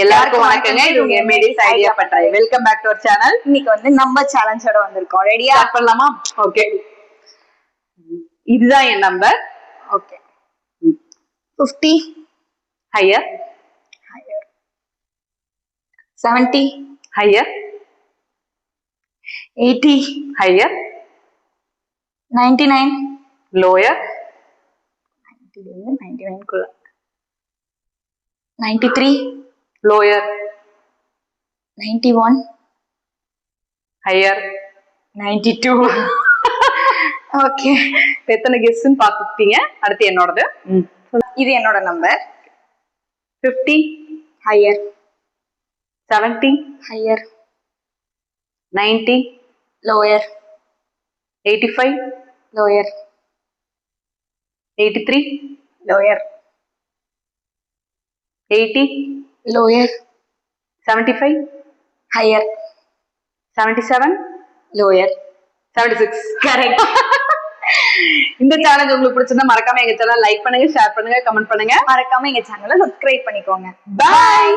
எல்லாருக்கும் வணக்கங்க. இது உங்க எம்ஏடிஸ் ஐடியா பண்றேன். Welcome back to our channel. இன்னைக்கு வந்து நம்ம சேலஞ்சோட வந்திருக்கோம். ரெடியா ஸ்டார்ட் பண்ணலாமா? ஓகே. இதுதான் என் number. Okay. 50 higher, 70 higher, 80 higher, 99 lower, 99 குள்ள 93 லோயர், 91 ஹையர், 92 ஓகே. எத்தனை கெஸ்ட்னு பாத்துட்டீங்க. அடுத்து என்னோடது. இது என்னோட number. 50 higher, 70 higher, 90 lower, 85 lower, 83 lower, 80 lower, 75 higher, 77 lower, 76. Correct. இந்த சேனல் உங்களுக்கு பிடிச்சிருந்தா மறக்காம எங்க சேனல் லைக் பண்ணுங்க, ஷேர் பண்ணுங்க, கமெண்ட் பண்ணுங்க. மறக்காம எங்க சேனலை சப்ஸ்கிரைப் பண்ணிக்கோங்க. பாய்.